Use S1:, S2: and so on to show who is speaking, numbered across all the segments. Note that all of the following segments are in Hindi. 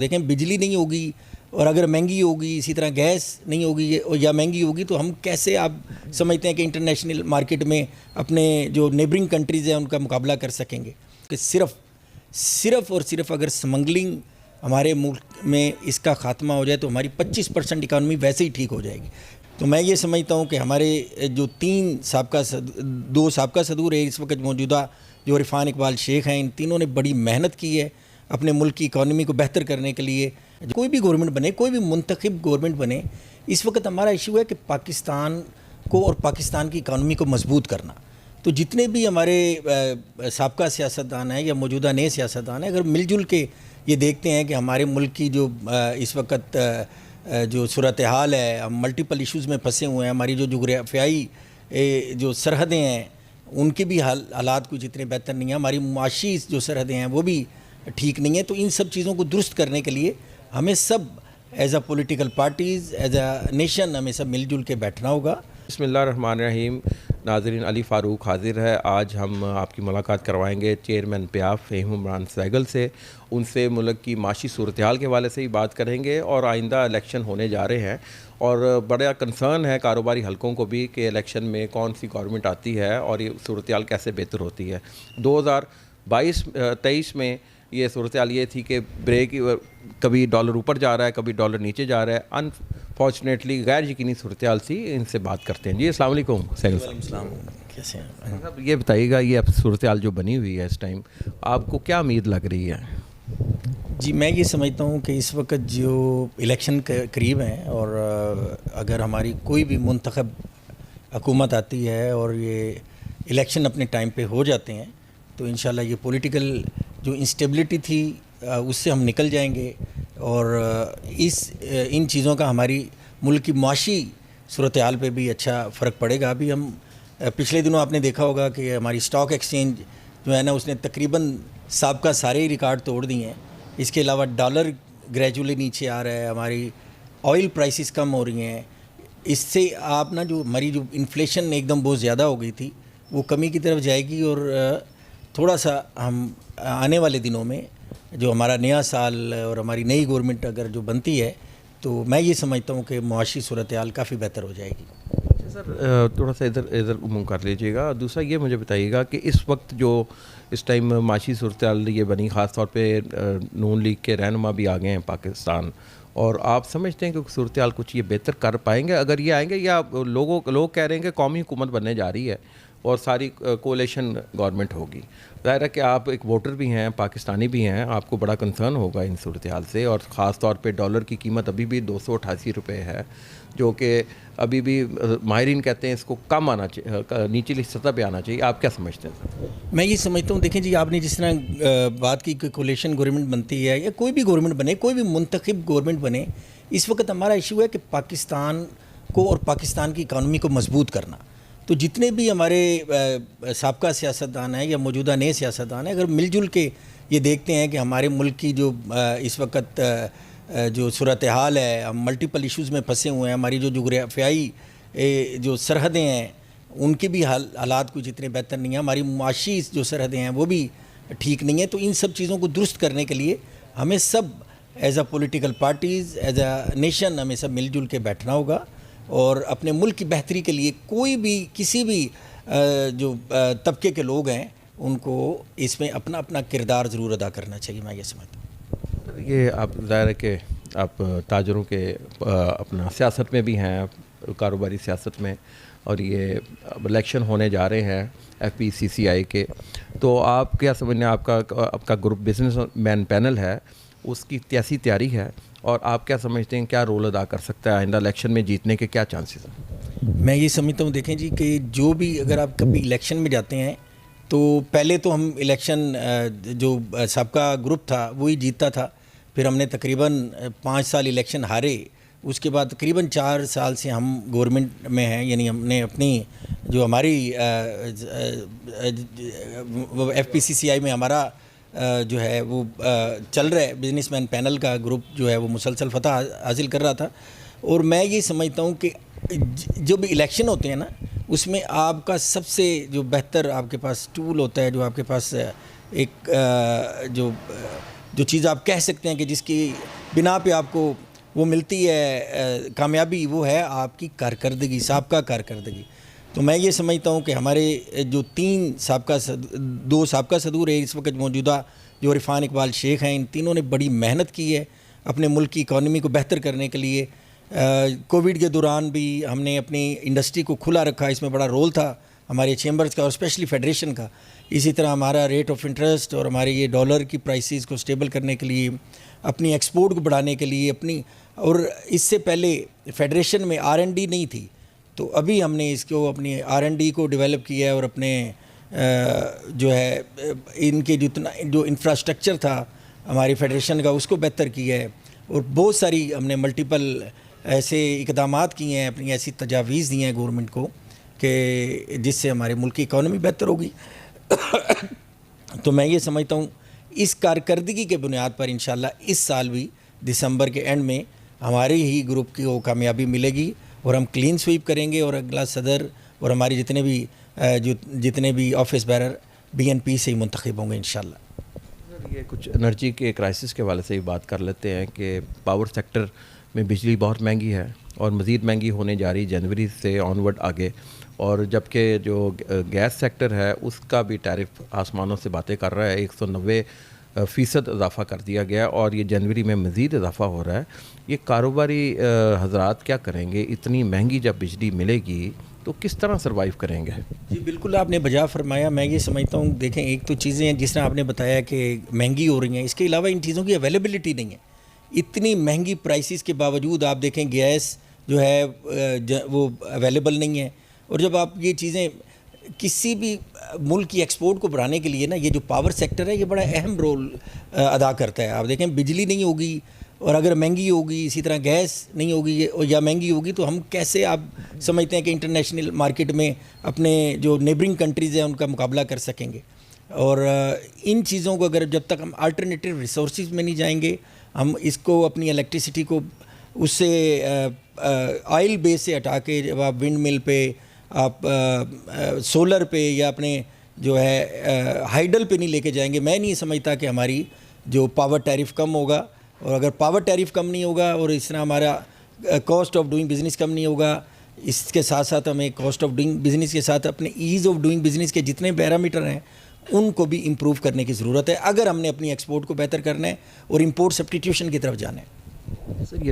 S1: देखें, बिजली नहीं होगी और अगर महंगी होगी, इसी तरह गैस नहीं होगी या महंगी होगी, तो हम कैसे आप समझते हैं कि इंटरनेशनल मार्केट में अपने जो नेबरिंग कंट्रीज़ हैं उनका मुकाबला कर सकेंगे? कि सिर्फ और सिर्फ अगर स्मगलिंग हमारे मुल्क में इसका ख़ात्मा हो जाए तो हमारी 25% इकानमी वैसे ही ठीक हो जाएगी। तो मैं ये समझता हूँ कि हमारे जो दो साबका सदूर है इस वक्त मौजूदा, जो इरफान इकबाल शेख हैं, इन तीनों ने बड़ी मेहनत की है अपने मुल्क की इकानमी को बेहतर करने के लिए। कोई भी गवर्नमेंट बने, कोई भी मुंतखब गवर्नमेंट बने, इस वक्त हमारा इशू है कि पाकिस्तान को और पाकिस्तान की इकानमी को मजबूत करना। तो जितने भी हमारे साबका सियासतदान हैं या मौजूदा नए सियासतदान हैं, अगर मिलजुल के ये देखते हैं कि हमारे मुल्क की जो इस वक्त जो सूरत हाल है, हम मल्टीपल इश्यूज़ में फंसे हुए हैं, हमारी जो जुग्राफियाई जो सरहदें हैं उनकी भी हालात कुछ इतने बेहतर नहीं है, हमारी मुआशी जो सरहदें हैं वो भी ठीक नहीं है। तो इन सब चीज़ों को दुरुस्त करने के लिए हमें सब as a political parties, as a nation, हमें सब मिलजुल के बैठना होगा।
S2: बिस्मिल्लाहिर्रहमानिर्रहीम। नाज़रीन, अली फ़ारूक हाज़िर है। आज हम आपकी मुलाकात करवाएंगे चेयरमैन प्याफ फ़हीम इमरान सैगल से। उनसे मुल्क की माशी सूरत हाल के हवाले से ही बात करेंगे और आइंदा इलेक्शन होने जा रहे हैं और बड़ा कंसर्न है कारोबारी हलकों को भी कि इलेक्शन में कौन सी गवर्नमेंट आती है और ये सूरत हाल कैसे बेहतर होती है। 2022-23 में ये सूरत हाल ये थी कि ब्रेक कभी डॉलर ऊपर जा रहा है, कभी डॉलर नीचे जा रहा है। अनफॉर्चुनेटली गैर यकीनी सूरत हाल सी। इनसे बात करते हैं। जी अस्सलाम वालेकुम सैगल साहब,
S1: कैसे हैं
S2: साहब? ये बताइएगा, ये अब सूरत हाल जो बनी हुई है इस टाइम, आपको क्या उम्मीद लग रही है?
S1: जी, मैं ये समझता हूँ कि इस वक्त जो इलेक्शन करीब हैं और अगर हमारी कोई भी मुंतखब हुकूमत आती है और ये इलेक्शन अपने टाइम पे हो जाते हैं तो इंशाल्लाह ये पॉलिटिकल जो इंस्टेबिलिटी थी उससे हम निकल जाएंगे और इन चीज़ों का हमारी मुल्क की मुआशी सूरत हाल पे भी अच्छा फ़र्क पड़ेगा। अभी हम पिछले दिनों आपने देखा होगा कि हमारी स्टॉक एक्सचेंज जो है ना, उसने तकरीबन साबका सारे ही रिकॉर्ड तोड़ दिए हैं। इसके अलावा डॉलर ग्रेजुअली नीचे आ रहा है, हमारी ऑयल प्राइसेस कम हो रही हैं। इससे आप ना जो हमारी जो इन्फ्लेशन एकदम बहुत ज़्यादा हो गई थी वो कमी की तरफ जाएगी और थोड़ा सा हम आने वाले दिनों में जो हमारा नया साल और हमारी नई गवर्नमेंट अगर जो बनती है तो मैं ये समझता हूँ कि मुआशी सूरत हाल काफ़ी बेहतर हो जाएगी।
S2: सर, थोड़ा सा इधर मुँह कर लीजिएगा। दूसरा ये मुझे बताइएगा कि इस वक्त जो इस टाइम माशी सूरत हाल ये बनी, ख़ास तौर पे नून लीग के रहनुमा भी आ गए हैं पाकिस्तान, और आप समझते हैं कि सूरत हाल कुछ ये बेहतर कर पाएंगे अगर ये आएंगे, या लोग कह रहे हैं कि कौमी हुकूमत बनने जा रही है और सारी कोलेशन गवर्नमेंट होगी? ज़ाहिर है कि आप एक वोटर भी हैं, पाकिस्तानी भी हैं, आपको बड़ा कंसर्न होगा इन सूरत हाल से। और ख़ास तौर पे डॉलर की कीमत अभी भी 288 रुपये है, जो कि अभी भी माहिरीन कहते हैं इसको कम आना चाहिए, नीचली सतह पे आना चाहिए। आप क्या समझते हैं सर?
S1: मैं ये समझता हूँ, देखें जी, आपने जिस तरह बात की कि कोलेशन गवर्नमेंट बनती है या कोई भी गवर्नमेंट बने, कोई भी मुंतखब गवर्नमेंट बने, इस वक्त हमारा इशू है कि पाकिस्तान को और पाकिस्तान की इकानमी को मजबूत करना। तो जितने भी हमारे साबका सियासतदान हैं या मौजूदा नए सियासतदान हैं, अगर मिलजुल के ये देखते हैं कि हमारे मुल्क की जो इस वक्त जो सूरत हाल है, हम मल्टीपल इश्यूज़ में फंसे हुए हैं, हमारी जो जुग्राफियाई जो सरहदें हैं उनकी भी हालात कुछ इतने बेहतर नहीं है, हमारी मुआशी जो सरहदें हैं वो भी ठीक नहीं है। तो इन सब चीज़ों को दुरुस्त करने के लिए हमें सब as a political parties, as a nation, हमें सब मिलजुल के बैठना होगा और अपने मुल्क की बेहतरी के लिए कोई भी किसी भी जो तबके के लोग हैं उनको इसमें अपना अपना किरदार ज़रूर अदा करना चाहिए। मैं ये समझता हूँ।
S2: ये आप ज़ाहिर है कि आप ताजरों के अपना सियासत में भी हैं, कारोबारी सियासत में, और ये इलेक्शन होने जा रहे हैं FPCCI के, तो आप क्या समझने, आपका ग्रुप बिजनेसमैन पैनल है, उसकी कैसी तैयारी है और आप क्या समझते हैं क्या रोल अदा कर सकता है आइंदा इलेक्शन में जीतने के क्या चांसेस हैं?
S1: मैं ये समझता हूँ, देखें जी, कि जो भी अगर आप कभी इलेक्शन में जाते हैं तो पहले तो हम इलेक्शन जो सबका ग्रुप था वही जीतता था, फिर हमने तकरीबन 5 साल इलेक्शन हारे, उसके बाद तकरीबन 4 साल से हम गवर्नमेंट में हैं, यानी हमने अपनी जो हमारी FPCCI में हमारा जो है वो चल रहा है, बिजनेसमैन पैनल का ग्रुप जो है वो मुसलसल फतह हासिल कर रहा था। और मैं ये समझता हूँ कि जो भी इलेक्शन होते हैं ना, उसमें आपका सबसे जो बेहतर आपके पास टूल होता है, जो आपके पास एक जो जो चीज़ आप कह सकते हैं कि जिसकी बिना पे आपको वो मिलती है कामयाबी, वो है आपकी कारकर्दगी, साबका कारकर्दगी। तो मैं ये समझता हूँ कि हमारे जो दो साबका सदूर है इस वक्त मौजूदा, जो इरफान इकबाल शेख हैं, इन तीनों ने बड़ी मेहनत की है अपने मुल्क की इकॉनमी को बेहतर करने के लिए। कोविड के दौरान भी हमने अपनी इंडस्ट्री को खुला रखा, इसमें बड़ा रोल था हमारे चेंबर्स का और स्पेशली फेडरेशन का। इसी तरह हमारा रेट ऑफ इंटरेस्ट और हमारे ये डॉलर की प्राइसेस को स्टेबल करने के लिए, अपनी एक्सपोर्ट को बढ़ाने के लिए और इससे पहले फेडरेशन में R&D नहीं थी, तो अभी हमने इसको अपनी R&D को डेवलप किया है और अपने जो है इनके जो इंफ्रास्ट्रक्चर था हमारी फेडरेशन का उसको बेहतर किया है। और बहुत सारी हमने मल्टीपल ऐसे इक़दामात किए हैं, अपनी ऐसी तजावीज़ दी हैं गवर्नमेंट को कि जिससे हमारे मुल्क की इकॉनमी बेहतर होगी। तो मैं ये समझता हूँ इस कारकर्दगी के बुनियाद पर इंशाल्लाह इस साल भी दिसंबर के एंड में हमारे ही ग्रुप की वो कामयाबी मिलेगी और हम क्लीन स्वीप करेंगे और अगला सदर और हमारे जितने भी ऑफिस बैरर BNP से ही मुंतखब होंगे इंशाल्लाह।
S2: ये कुछ एनर्जी के क्राइसिस के वाले से ही बात कर लेते हैं कि पावर सेक्टर में बिजली बहुत महंगी है और मज़ीद महंगी होने जा रही जनवरी से ऑनवर्ड आगे, और जबकि जो गैस सेक्टर है उसका भी टैरिफ आसमानों से बातें कर रहा है, 190% इजाफ़ा कर दिया गया और ये जनवरी में मज़ीद इजाफ़ा हो रहा है। ये कारोबारी हजरात क्या करेंगे? इतनी महंगी जब बिजली मिलेगी तो किस तरह सर्वाइव करेंगे?
S1: जी बिल्कुल, आपने बजा फरमाया। मैं ये समझता हूँ, देखें एक तो चीज़ें हैं जिस तरह आपने बताया कि महंगी हो रही हैं, इसके अलावा इन चीज़ों की अवेलेबिलिटी नहीं है। इतनी महंगी प्राइसेस के बावजूद आप देखें गैस जो है वो अवेलेबल नहीं है। और जब आप ये चीज़ें किसी भी मुल्क की एक्सपोर्ट को बढ़ाने के लिए ना, ये जो पावर सेक्टर है ये बड़ा अहम रोल अदा करता है। आप देखें बिजली नहीं होगी और अगर महंगी होगी, इसी तरह गैस नहीं होगी या महंगी होगी, तो हम कैसे आप समझते हैं कि इंटरनेशनल मार्केट में अपने जो नेबरिंग कंट्रीज़ हैं उनका मुकाबला कर सकेंगे। और इन चीज़ों को अगर जब तक हम अल्टरनेटिव रिसोर्सेज में नहीं जाएंगे, हम इसको अपनी इलेक्ट्रिसिटी को उससे ऑयल बेस से हटा के जब आप विंड मिल पे, आप सोलर पे या अपने जो है हाइडल पे नहीं लेके जाएंगे, मैं नहीं समझता कि हमारी जो पावर टैरिफ कम होगा। और अगर पावर टैरिफ कम नहीं होगा और इस तरह हमारा कॉस्ट ऑफ डूइंग बिज़नेस कम नहीं होगा, इसके साथ साथ हमें कॉस्ट ऑफ डूइंग बिज़नेस के साथ अपने ईज़ ऑफ डूइंग बिज़नेस के जितने पैरामीटर हैं उनको भी इम्प्रूव करने की ज़रूरत है, अगर हमने अपनी एक्सपोर्ट को बेहतर करना है और इंपोर्ट सब्स्टिट्यूशन की तरफ जाना है।
S2: सर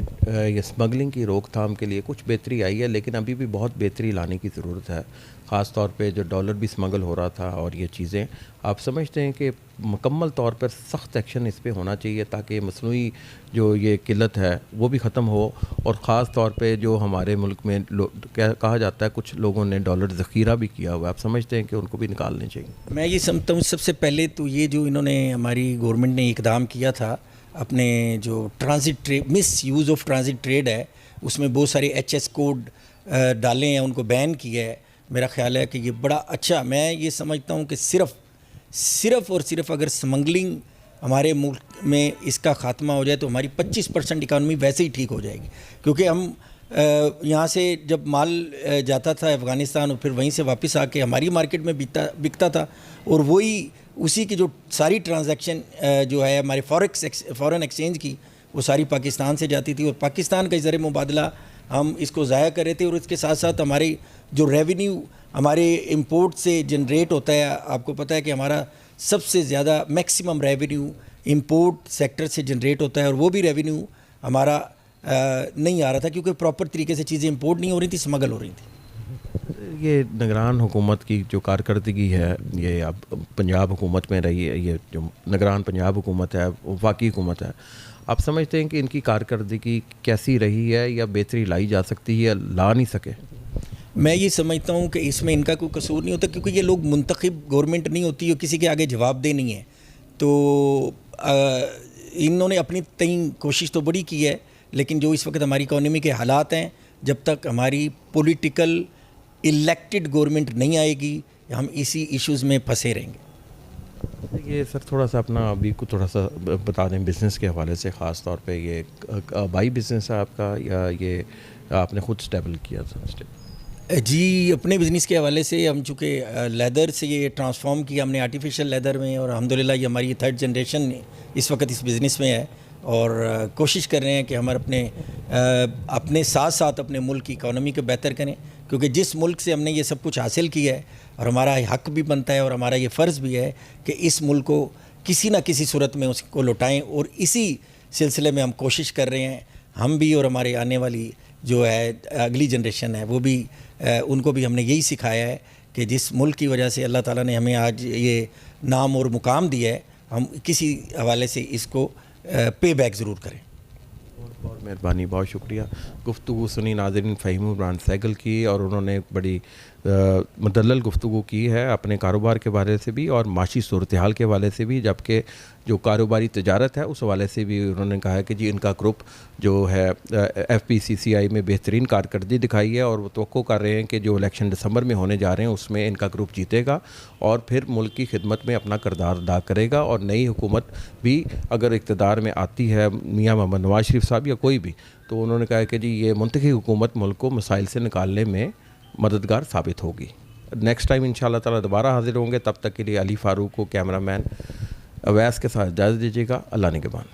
S2: ये स्मगलिंग की रोकथाम के लिए कुछ बेहतरी आई है, लेकिन अभी भी बहुत बेहतरी लाने की ज़रूरत है। ख़ास तौर पे जो डॉलर भी स्मगल हो रहा था और ये चीज़ें, आप समझते हैं कि मुकम्मल तौर पर सख्त एक्शन इस पे होना चाहिए ताकि मसनूई जो ये किल्लत है वो भी ख़त्म हो। और ख़ास तौर पे जो हमारे मुल्क में कहा जाता है कुछ लोगों ने डॉलर ज़ख़ीरा भी किया हुआ है, आप समझते हैं कि उनको भी निकालने चाहिए?
S1: मैं ये समझता हूँ सबसे पहले तो ये जो इन्होंने हमारी गवर्नमेंट ने इकदाम किया था, अपने जो transit trade, miss use of transit trade है, उसमें बहुत सारे HS कोड डाले हैं, उनको बैन किया है। मेरा ख्याल है कि ये बड़ा अच्छा, मैं ये समझता हूँ कि सिर्फ़ और सिर्फ अगर स्मगलिंग हमारे मुल्क में इसका ख़ात्मा हो जाए तो हमारी 25% इकानमी वैसे ही ठीक हो जाएगी। क्योंकि हम यहाँ से जब माल जाता था अफ़गानिस्तान और फिर वहीं से वापस आके हमारी मार्केट में बिकता था, और वही उसी की जो सारी ट्रांजैक्शन जो है हमारे फॉरेन एक्सचेंज की, वो सारी पाकिस्तान से जाती थी और पाकिस्तान का ज़रिए मुबादला हम इसको ज़ाया कर रहे थे। और इसके साथ साथ हमारी जो रेवेन्यू हमारे इंपोर्ट से जनरेट होता है, आपको पता है कि हमारा सबसे ज़्यादा मैक्सिमम रेवेन्यू इंपोर्ट सेक्टर से जनरेट होता है, और वो भी रेवेन्यू हमारा नहीं आ रहा था क्योंकि प्रॉपर तरीके से चीज़ें इंपोर्ट नहीं हो रही थी, स्मगल हो रही थी।
S2: ये निगरान हुकूमत की जो कारकर्दगी है, ये अब पंजाब हुकूमत में रही है, ये जो निगरान पंजाब हुकूमत है, वफाकी हुकूमत है, आप समझते हैं कि इनकी कारकर्दगी कैसी रही है या बेहतरी लाई जा सकती है या ला नहीं सके?
S1: मैं ये समझता हूँ कि इसमें इनका कोई कसूर नहीं होता, क्योंकि ये लोग मुंतखब गवर्नमेंट नहीं होती, किसी के आगे जवाबदेह नहीं है। तो इन्होंने अपनी तय कोशिश तो बड़ी की है, लेकिन जो इस वक्त हमारी इकॉनमी के हालात हैं, जब तक हमारी पॉलिटिकल इलेक्टेड गवर्नमेंट नहीं आएगी, हम इसी इश्यूज़ में फंसे रहेंगे।
S2: ये सर थोड़ा सा अपना अभी को थोड़ा सा बता दें बिज़नेस के हवाले से, ख़ास तौर पे ये बाई बिज़नेस है आपका या ये आपने ख़ुद स्टेबल किया था?
S1: जी, अपने बिज़नेस के हवाले से हम चूँकि लेदर से ये ट्रांसफ़ॉर्म किया हमने आर्टिफिशियल लेदर में, और अल्हम्दुलिल्लाह ये हमारी थर्ड जनरेशन इस वक्त इस बिज़नेस में है, और कोशिश कर रहे हैं कि हम अपने साथ साथ अपने मुल्क की इकानमी को बेहतर करें, क्योंकि जिस मुल्क से हमने ये सब कुछ हासिल किया है, और हमारा हक भी बनता है और हमारा ये फ़र्ज़ भी है कि इस मुल्क को किसी न किसी सूरत में उसको लौटाएँ, और इसी सिलसिले में हम कोशिश कर रहे हैं, हम भी और हमारे आने वाली जो है अगली जनरेशन है वो भी, उनको भी हमने यही सिखाया है कि जिस मुल्क की वजह से अल्लाह ताला ने हमें आज ये नाम और मुकाम दिया है, हम किसी हवाले से इसको पे बैक ज़रूर करें।
S2: बहुत मेहरबानी, बहुत शुक्रिया। गुफ्तगू सुनी नाज़रीन फ़हीम इमरान सहगल की, और उन्होंने बड़ी मुदल्लल गुफ्तगू की है अपने कारोबार के बारे से भी और माशी सूरत हाल के हवाले से भी, जबकि जो कारोबारी तजारत है उस हवाले से भी उन्होंने कहा है कि जी इनका ग्रुप जो है FPCCI में बेहतरीन कारकर्दगी दिखाई है, और वो तवक्को कर रहे हैं कि जो इलेक्शन दिसंबर में होने जा रहे हैं उसमें इनका ग्रुप जीतेगा और फिर मुल्क की खिदमत में अपना किरदार अदा करेगा। और नई हुकूमत भी अगर इक़्तिदार में आती है, मियाँ मोहम्मद नवाज शरीफ साहब या कोई भी, तो उन्होंने कहा कि जी ये मुंतखब हुकूमत मुल्क को मसाइल से निकालने में मददगार साबित होगी। नेक्स्ट टाइम इंशाअल्लाह ताला दोबारा हाजिर होंगे, तब तक के लिए अली फ़ारूक को कैमरामैन अवैस के साथ इजाज़त दीजिएगा। अल्लाह निगहबान।